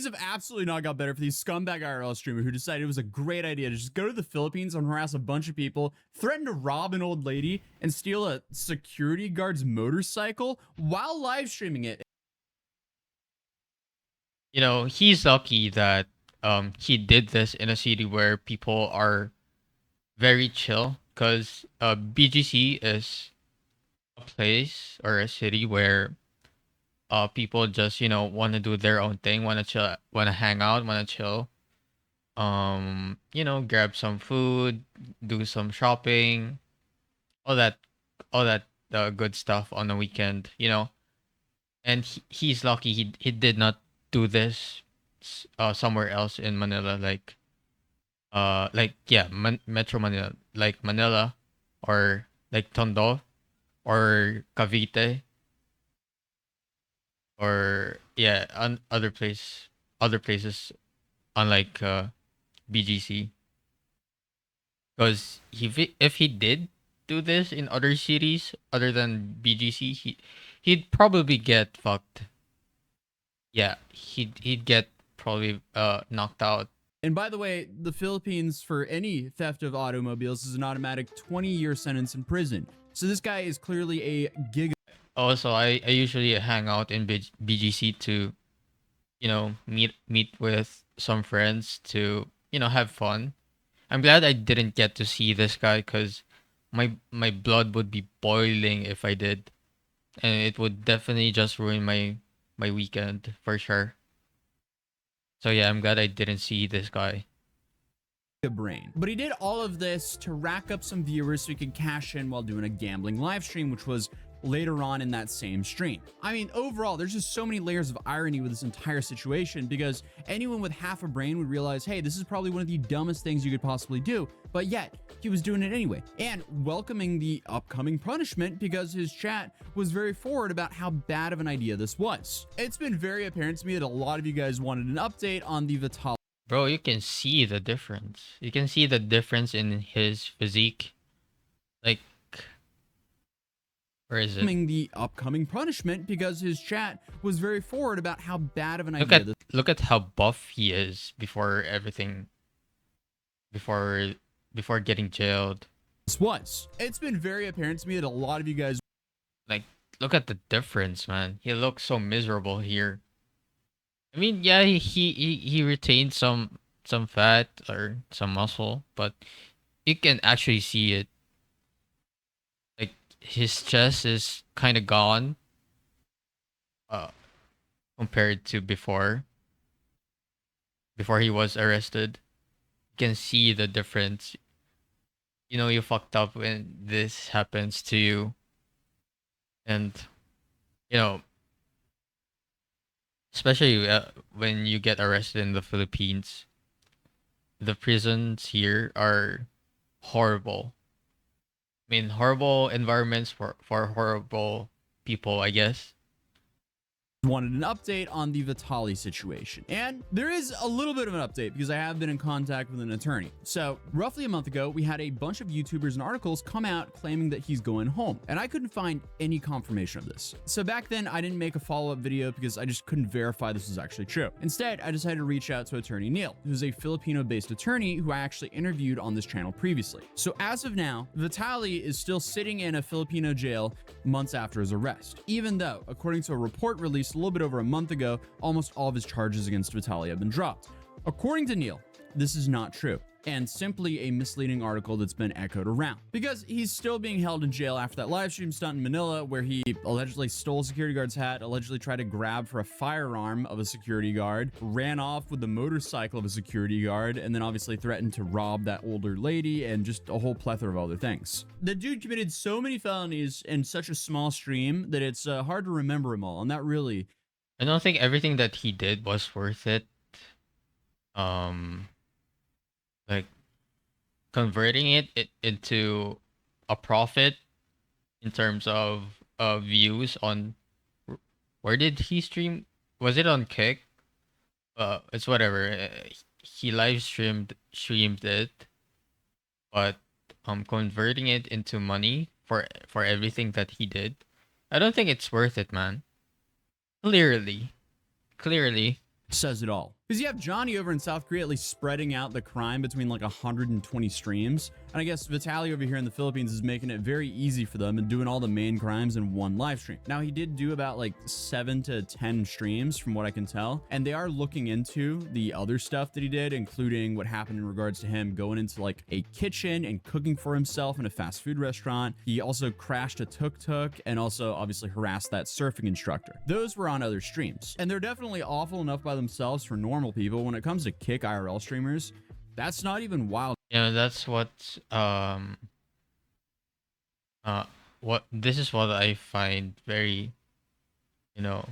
Things have absolutely not got better for these scumbag IRL streamer who decided it was a great idea to just go to the Philippines and harass a bunch of people, threaten to rob an old lady, and steal a security guard's motorcycle while live streaming it. You know, he's lucky that he did this in a city where people are very chill, because BGC is a place or a city where people just, you know, want to do their own thing, want to chill, want to hang out, want to chill. You know, grab some food, do some shopping, all that, all that good stuff on the weekend, you know. And he's lucky he did not do this somewhere else in Manila, like yeah, Metro Manila, like Manila, or like Tondo, or Cavite, or yeah, other places, unlike BGC. Because if he did do this in other cities other than BGC, he'd probably get fucked. Yeah, he'd get probably knocked out. And by the way, the Philippines, for any theft of automobiles, is an automatic 20-year sentence in prison. So this guy is clearly a gig. Also, I usually hang out in BGC to, you know, meet with some friends to, you know, have fun. I'm glad I didn't get to see this guy, because my blood would be boiling if I did, and it would definitely just ruin my weekend for sure. So yeah, I'm glad I didn't see this guy. Brain. But he did all of this to rack up some viewers so he could cash in while doing a gambling live stream, which was later on in that same stream. I mean, overall, there's just so many layers of irony with this entire situation, because anyone with half a brain would realize, hey, this is probably one of the dumbest things you could possibly do, but yet he was doing it anyway and welcoming the upcoming punishment because his chat was very forward about how bad of an idea this was. It's been very apparent to me that a lot of you guys wanted an update on the Vitaly. Bro, you can see the difference. You can see the difference in his physique. Like, where is it? The upcoming punishment because his chat was very forward about how bad of an idea this. Look at how buff he is before everything. Before getting jailed. This was. It's been very apparent to me that a lot of you guys, Like, look at the difference, man. He looks so miserable here. I mean, yeah, he retained some fat or some muscle, but you can actually see it. Like, his chest is kind of gone, uh, compared to before he was arrested. You can see the difference. You know, you fucked up when this happens to you, and you know, especially when you get arrested in the Philippines, the prisons here are horrible. I mean, horrible environments for horrible people, I guess. wanted an update on the Vitaly situation. And there is a little bit of an update because I have been in contact with an attorney. So roughly a month ago, we had a bunch of YouTubers and articles come out claiming that he's going home, and I couldn't find any confirmation of this. So back then I didn't make a follow-up video because I just couldn't verify this was actually true. Instead, I decided to reach out to attorney Neil, who's a Filipino-based attorney who I actually interviewed on this channel previously. So as of now, Vitaly is still sitting in a Filipino jail months after his arrest, even though, according to a report released a little bit over a month ago, almost all of his charges against Vitaly have been dropped. According to Neil, this is not true, and simply a misleading article that's been echoed around, because he's still being held in jail after that live stream stunt in Manila where he allegedly stole a security guard's hat, allegedly tried to grab for a firearm of a security guard, ran off with the motorcycle of a security guard, and then obviously threatened to rob that older lady, and just a whole plethora of other things. The dude committed so many felonies in such a small stream that it's hard to remember them all, and that really... I don't think everything that he did was worth it. Like, converting it into a profit in terms of views on, where did he stream? Was it on Kick? It's whatever. He live streamed it, but converting it into money for everything that he did, I don't think it's worth it, man. Clearly. says it all. Because you have Johnny over in South Korea at least spreading out the crime between like 120 streams. And I guess Vitaly over here in the Philippines is making it very easy for them and doing all the main crimes in one live stream. Now, he did do about like 7 to 10 streams from what I can tell. And they are looking into the other stuff that he did, including what happened in regards to him going into like a kitchen and cooking for himself in a fast food restaurant. He also crashed a tuk-tuk and also obviously harassed that surfing instructor. Those were on other streams. And they're definitely awful enough by themselves for normal people. When it comes to kick IRL streamers, that's not even wild. Yeah, that's what this is what I find very, you know,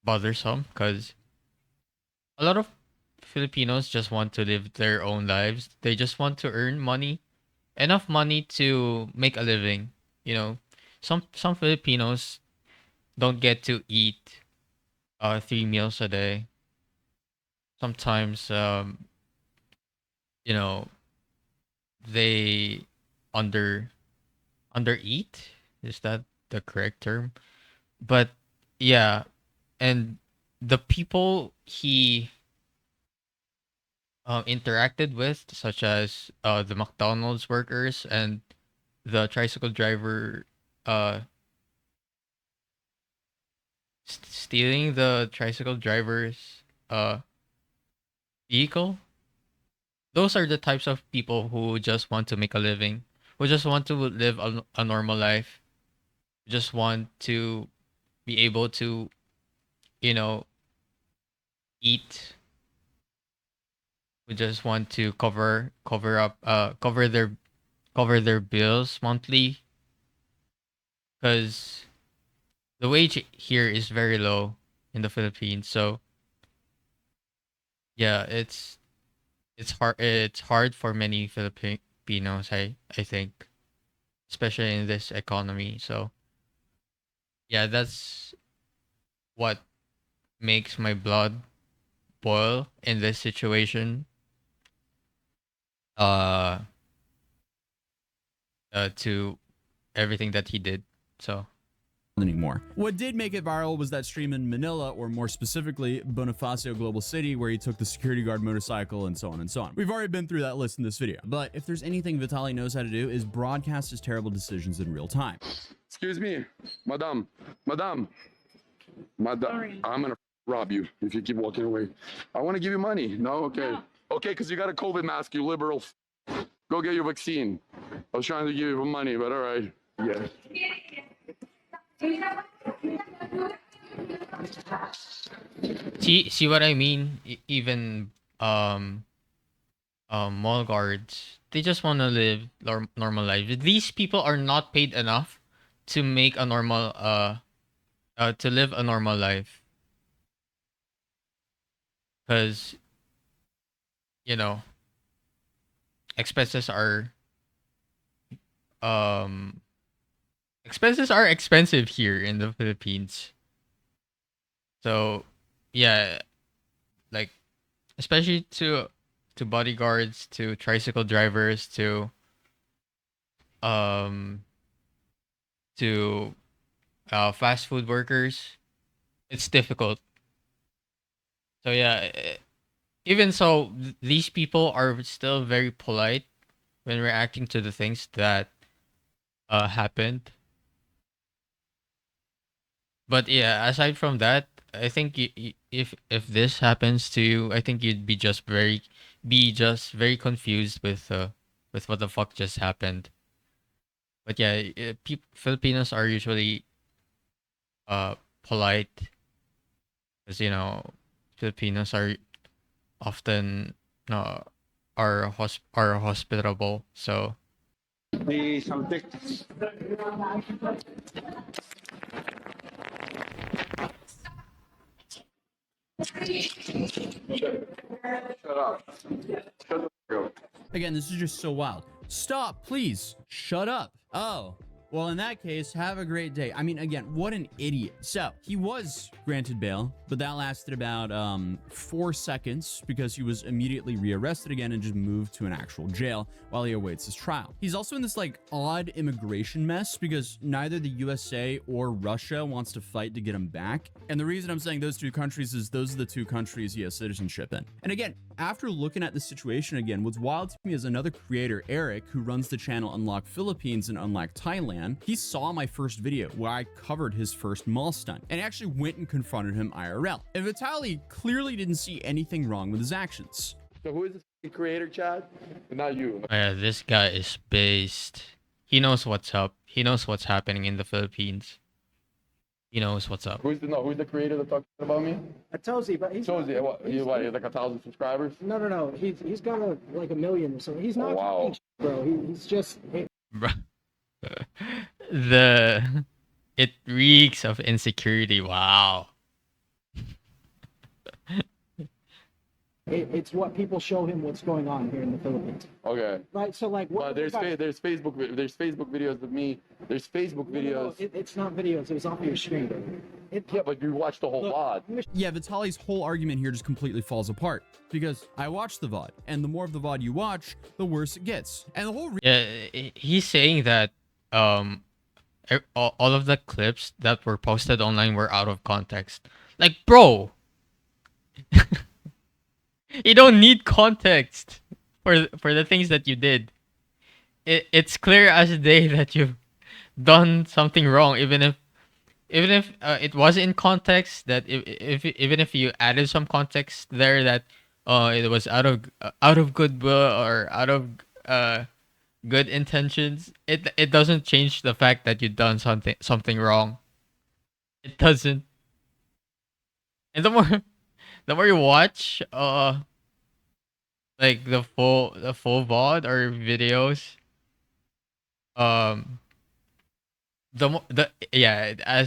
bothersome, because a lot of Filipinos just want to live their own lives. They just want to earn money, enough money to make a living. You know, some Filipinos don't get to eat 3 meals a day. Sometimes you know, they undereat. Is that the correct term? But yeah, and the people he interacted with, such as the McDonald's workers and the tricycle driver, stealing the tricycle driver's vehicle. Those are the types of people who just want to make a living, who just want to live a normal life, just want to be able to, you know, eat. Who just want to cover their bills monthly, because the wage here is very low in the Philippines. So yeah, it's hard for many Filipinos, I think, especially in this economy. So yeah, that's what makes my blood boil in this situation. Uh, to everything that he did. So Anymore. What did make it viral was that stream in Manila, or more specifically, Bonifacio Global City, where he took the security guard motorcycle and so on and so on. We've already been through that list in this video, but if there's anything Vitaly knows how to do is broadcast his terrible decisions in real time. Excuse me, madam, sorry. I'm gonna rob you if you keep walking away. I want to give you money. No, okay. No. Okay, because you got a COVID mask, you liberal. Go get your vaccine. I was trying to give you money, but all right. Yeah. see what I mean? Even mall guards, they just want to live normal life. These people are not paid enough to make a normal to live a normal life, because you know, expenses are expensive here in the Philippines. So yeah, like, especially to bodyguards, to tricycle drivers, to fast food workers, it's difficult. So yeah, even so, these people are still very polite when reacting to the things that happened. But yeah, aside from that, I think if this happens to you, I think you'd be just very confused with what the fuck just happened. But yeah, Filipinos are usually polite, because you know, Filipinos are often are hospitable. So The something. Shut up. Shut up. Again, this is just so wild. Stop, please. Shut up. Oh, well, in that case, have a great day. I mean, again, what an idiot. So he was granted bail, but that lasted about 4 seconds because he was immediately rearrested again and just moved to an actual jail while he awaits his trial. He's also in this like odd immigration mess because neither the USA or Russia wants to fight to get him back. And the reason I'm saying those two countries is those are the two countries he has citizenship in. And again, after looking at the situation again, what's wild to me is another creator, Eric, who runs the channel Unlock Philippines and Unlock Thailand. He saw my first video where I covered his first mall stunt and actually went and confronted him IRL. And Vitaly clearly didn't see anything wrong with his actions. So who is this creator, Chad? Not you. Yeah, this guy is based. He knows what's up. He knows what's happening in the Philippines. He knows what's up. Who's the creator that talked about me? Atozy, but he's Atozy, not, what? You like 1,000 subscribers? no. He's got like 1 million or something. He's not Wow. bro. He's just Bruh. It reeks of insecurity. Wow. it's what people show him what's going on here in the Philippines, Okay. right? So like, what? But there's Facebook videos of me. There's Facebook videos. It's not videos. It was off of your screen. Yeah, but you watched the whole VOD. Yeah, Vitaly's whole argument here just completely falls apart because I watched the VOD, and the more of the VOD you watch, the worse it gets. And the whole Yeah, he's saying that all of the clips that were posted online were out of context. Like, bro, you don't need context for the things that you did. It's clear as day that you've done something wrong, even if it was in context. That even if you added some context there, that it was out of goodwill or out of good intentions, it doesn't change the fact that you've done something wrong. It doesn't. And the more you watch like the full VOD or videos, as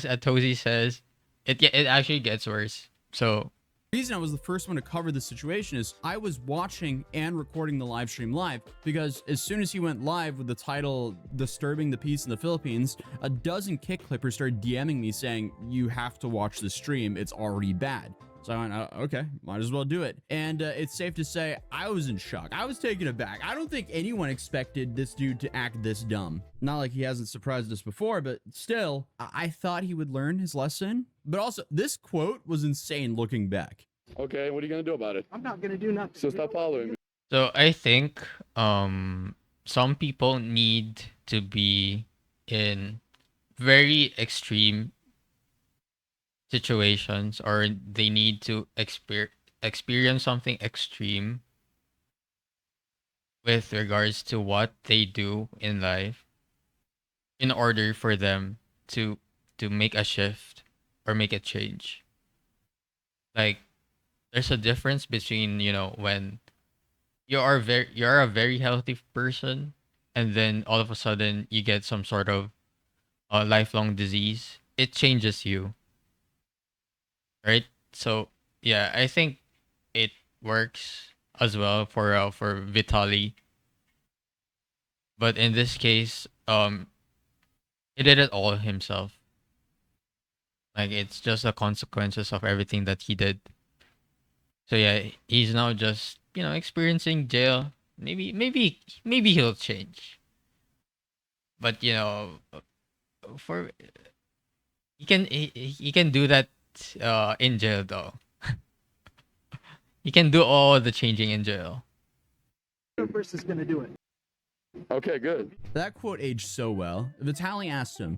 Atozy says, it actually gets worse. So reason I was the first one to cover this situation is I was watching and recording the live stream live because as soon as he went live with the title Disturbing the Peace in the Philippines, a dozen kick clippers started DMing me saying, you have to watch the stream, it's already bad. So I went, okay, might as well do it. And it's safe to say I was in shock. I was taken aback. I don't think anyone expected this dude to act this dumb. Not like he hasn't surprised us before, but still, I thought he would learn his lesson. But also, this quote was insane looking back. Okay, what are you gonna do about it? I'm not gonna do nothing. So stop following me. So I think some people need to be in very extreme situations, or they need to experience something extreme with regards to what they do in life in order for them to make a shift or make a change. Like, there's a difference between, when you're a very healthy person and then all of a sudden you get some sort of lifelong disease. It changes you, right? So yeah, I think it works as well for Vitaly, but in this case, he did it all himself. Like, it's just the consequences of everything that he did. So yeah, he's now just experiencing jail. Maybe he'll change. But for he can do that in jail though. He can do all the changing in jail. Universe is gonna do it. Okay, good. That quote aged so well. Vitaly asked him,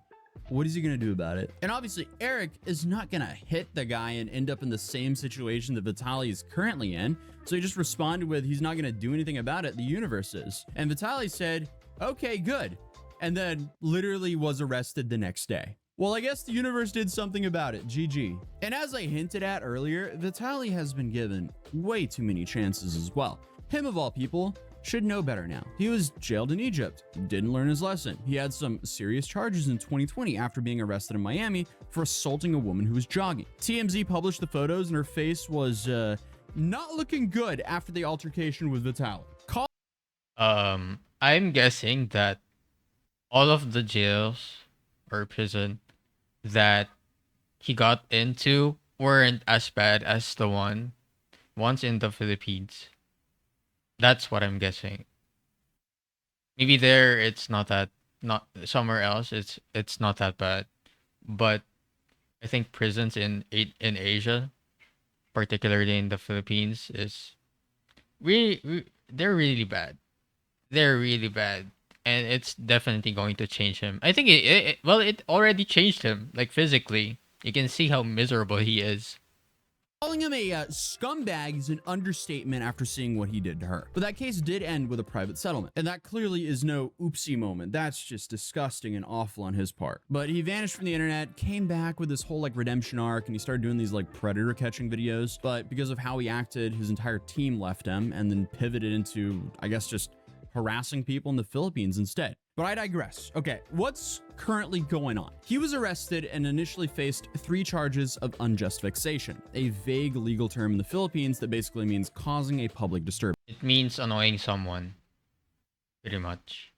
what is he going to do about it? And obviously, Eric is not going to hit the guy and end up in the same situation that Vitaly is currently in. So he just responded with, he's not going to do anything about it. The universe is. And Vitaly said, okay, good. And then literally was arrested the next day. Well, I guess the universe did something about it. GG. And as I hinted at earlier, Vitaly has been given way too many chances as well. Him of all people should know better now. He was jailed in Egypt, didn't learn his lesson. He had some serious charges in 2020 after being arrested in Miami for assaulting a woman who was jogging. TMZ published the photos and her face was not looking good after the altercation with Vitaly. I'm guessing that all of the jails or prison that he got into weren't as bad as the ones in the Philippines. That's what I'm guessing. Maybe there it's not that, not somewhere else it's not that bad. But I think prisons in Asia, particularly in the Philippines, is they're really bad. They're really bad. And it's definitely going to change him. I think well, it already changed him, like physically. You can see how miserable he is. Calling him a scumbag is an understatement after seeing what he did to her. But that case did end with a private settlement. And that clearly is no oopsie moment. That's just disgusting and awful on his part. But he vanished from the internet, came back with this whole like redemption arc, and he started doing these like predator catching videos. But because of how he acted, his entire team left him and then pivoted into, I guess, just harassing people in the Philippines instead. But I digress. Okay, what's currently going on? He was arrested and initially faced 3 charges of unjust vexation, a vague legal term in the Philippines that basically means causing a public disturbance. It means annoying someone, pretty much.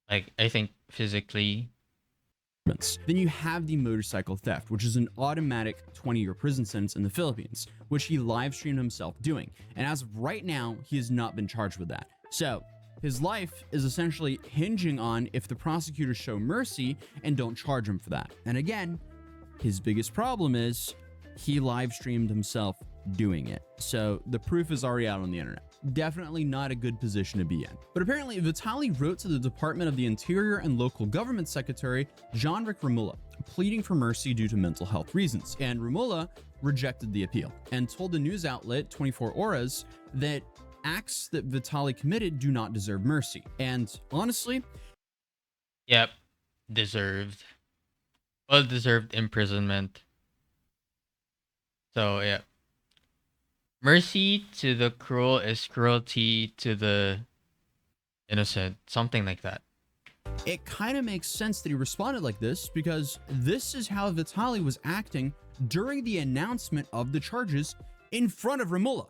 Like, I think physically. Then you have the motorcycle theft, which is an automatic 20-year prison sentence in the Philippines, which he live streamed himself doing. And as of right now, he has not been charged with that. So his life is essentially hinging on if the prosecutors show mercy and don't charge him for that. And again, his biggest problem is he live streamed himself doing it. So the proof is already out on the internet. Definitely not a good position to be in. But apparently Vitaly wrote to the Department of the Interior and Local Government Secretary, Jean-Ric Romulo, pleading for mercy due to mental health reasons. And Romulo rejected the appeal and told the news outlet 24 Horas that acts that Vitaly committed do not deserve mercy. And honestly, Yep, deserved. Well deserved imprisonment. So yeah. Mercy to the cruel is cruelty to the innocent. Something like that. it kind of makes sense that he responded like this, because this is how Vitaly was acting during the announcement of the charges in front of Romulo.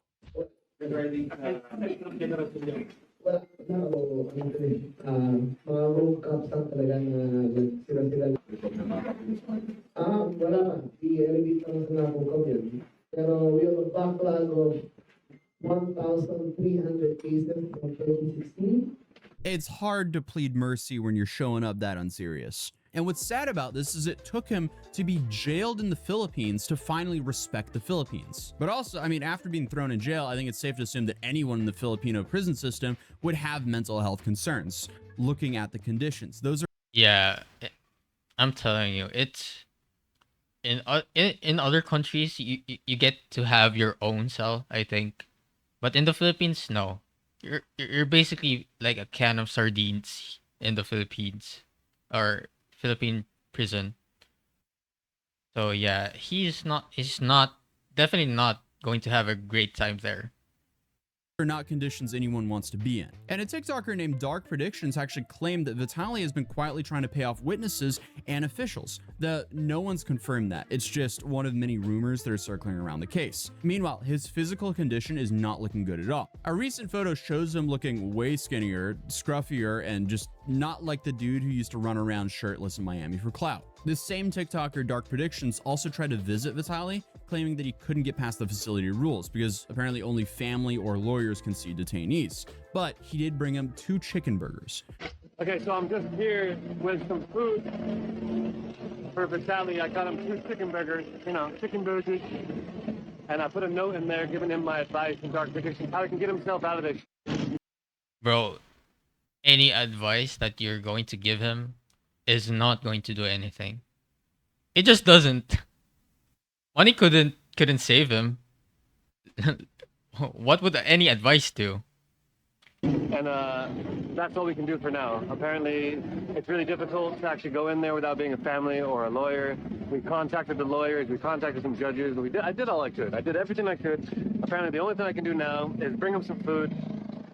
Wala na o ano to eh, mga road cops lang talaga na sila-sila. Wala pa. I-elevate lang sa nakukap yun. Pero we have a backlog of 1,300 cases from 2016. It's hard to plead mercy when you're showing up that unserious. And what's sad about this is it took him to be jailed in the Philippines to finally respect the Philippines. But also, I mean, after being thrown in jail, I think it's safe to assume that anyone in the Filipino prison system would have mental health concerns, looking at the conditions. Those are Yeah, I'm telling you, it's in other countries you get to have your own cell, I think, but in the Philippines, no. You're basically like a can of sardines in the Philippines or Philippine prison. So yeah, he's not definitely not going to have a great time there. are not conditions anyone wants to be in. And a TikToker named Dark Predictions actually claimed that Vitaly has been quietly trying to pay off witnesses and officials. No one's confirmed that. It's just one of many rumors that are circling around the case. Meanwhile, his physical condition is not looking good at all. A recent photo shows him looking way skinnier, scruffier, and just not like the dude who used to run around shirtless in Miami for clout. This same TikToker, Dark Predictions, also tried to visit Vitaly, claiming that he couldn't get past the facility rules because apparently only family or lawyers can see detainees. But he did bring him 2 chicken burgers. Okay, so I'm just here with some food for Vitaly. I got him 2 chicken burgers, chicken burgers. And I put a note in there giving him my advice and Dark Predictions, how he can get himself out of this. Bro, any advice that you're going to give him is not going to do anything. It just doesn't. Money couldn't save him. What would any advice do? And that's all we can do for now. Apparently, it's really difficult to actually go in there without being a family or a lawyer. We contacted the lawyers, we contacted some judges. I did all I could. I did everything I could. Apparently, the only thing I can do now is bring him some food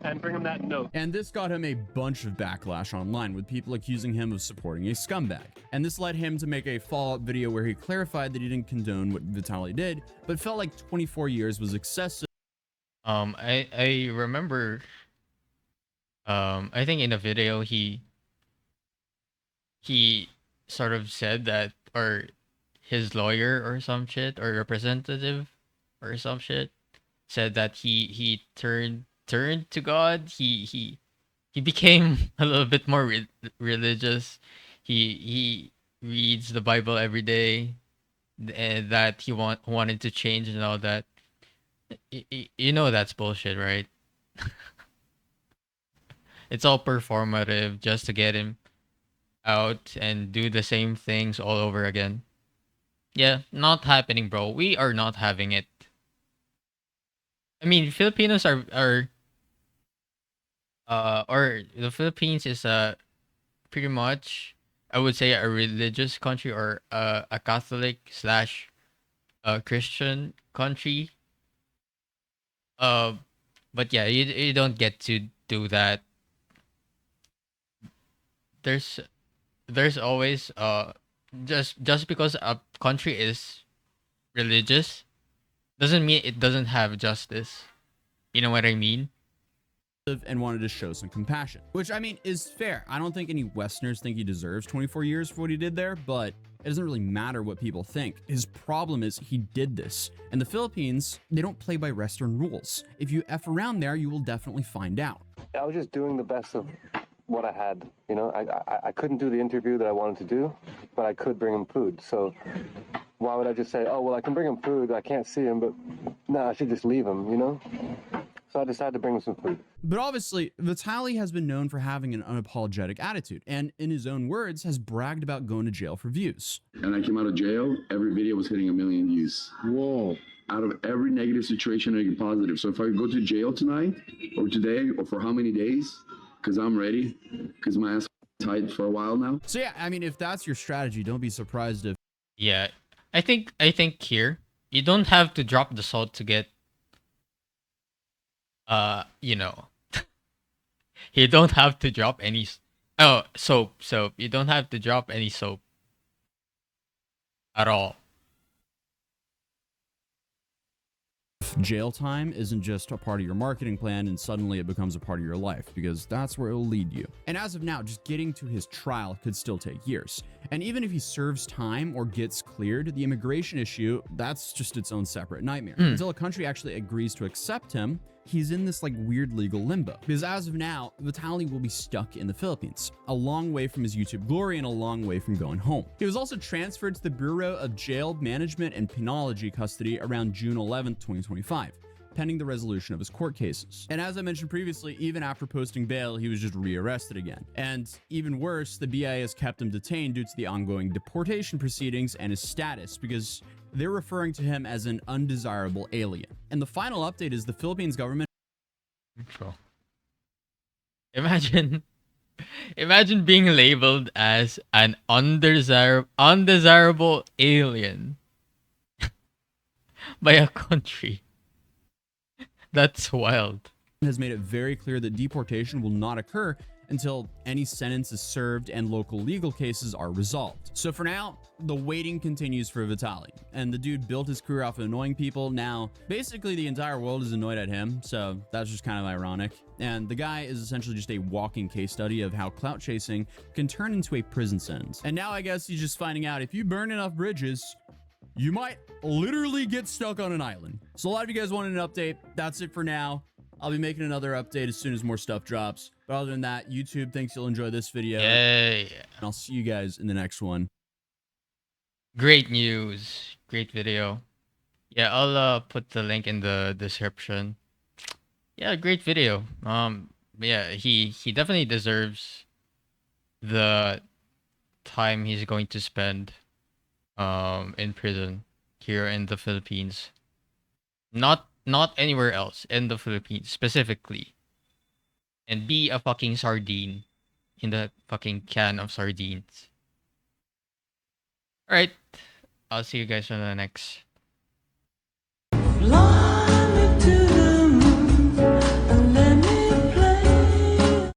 and bring him that note. And this got him a bunch of backlash online, with people accusing him of supporting a scumbag. And this led him to make a follow-up video where he clarified that he didn't condone what Vitaly did, but felt like 24 years was excessive. I remember, I think in a video he sort of said that, or his lawyer or some shit, or representative or some shit, said that he turned to God. He became a little bit more religious. He reads the Bible every day, and that he wanted to change and all that. You know that's bullshit, right? It's all performative just to get him out and do the same things all over again. Yeah, not happening, bro. We are not having it. I mean, Filipinos are or the Philippines is pretty much, I would say, a religious country, or a Catholic slash Christian country. Uh, but yeah, you don't get to do that. There's there's always just because a country is religious doesn't mean it doesn't have justice. You know what I mean? And wanted to show some compassion, which I mean is fair. I don't think any Westerners think he deserves 24 years for what he did there, but it doesn't really matter what people think. His problem is he did this. And the Philippines, they don't play by Western rules. If you F around there, you will definitely find out. I was just doing the best of what I had. You know, I couldn't do the interview that I wanted to do, but I could bring him food. So why would I just say, oh, well, I can bring him food, I can't see him, but no, I should just leave him, you know? So I decided to bring him some food. But obviously, Vitaly has been known for having an unapologetic attitude, and in his own words, has bragged about going to jail for views. And I came out of jail, every video was hitting 1 million views. Whoa. Out of every negative situation, I get positive. So if I go to jail tonight, or today, or for how many days, because I'm ready, because my ass tight for a while now. So yeah, I mean, if that's your strategy, don't be surprised if... Yeah, I think here you don't have to drop the salt to get you know, you don't have to drop any soap. You don't have to drop any soap at all. Jail time isn't just a part of your marketing plan and suddenly it becomes a part of your life, because that's where it will lead you. And as of now, just getting to his trial could still take years. And even if he serves time or gets cleared, the immigration issue, that's just its own separate nightmare. Until a country actually agrees to accept him, he's in this like weird legal limbo. Because as of now, Vitaly will be stuck in the Philippines, a long way from his YouTube glory and a long way from going home. He was also transferred to the Bureau of Jail Management and Penology custody around June 11th, 2025, pending the resolution of his court cases. And as I mentioned previously, even after posting bail, he was just rearrested again. And even worse, the BIA has kept him detained due to the ongoing deportation proceedings and his status, because they're referring to him as an undesirable alien. And the final update is the Philippines government... Imagine being labeled as an undesirable alien by a country. That's wild. has made it very clear that deportation will not occur until any sentence is served and local legal cases are resolved. So for now, the waiting continues for Vitaly. And the dude built his career off of annoying people. Now, basically the entire world is annoyed at him, so that's just kind of ironic. And the guy is essentially just a walking case study of how clout chasing can turn into a prison sentence. And now I guess he's just finding out if you burn enough bridges, you might literally get stuck on an island. So a lot of you guys wanted an update. That's it for now. I'll be making another update as soon as more stuff drops. But other than that, YouTube thinks you'll enjoy this video. Yay. And I'll see you guys in the next one. Great news. Great video. Yeah, I'll put the link in the description. Yeah, great video. Yeah, he definitely deserves the time he's going to spend in prison here in the Philippines. Not anywhere else, in the Philippines specifically. And be a fucking sardine in the fucking can of sardines. Alright, I'll see you guys on the next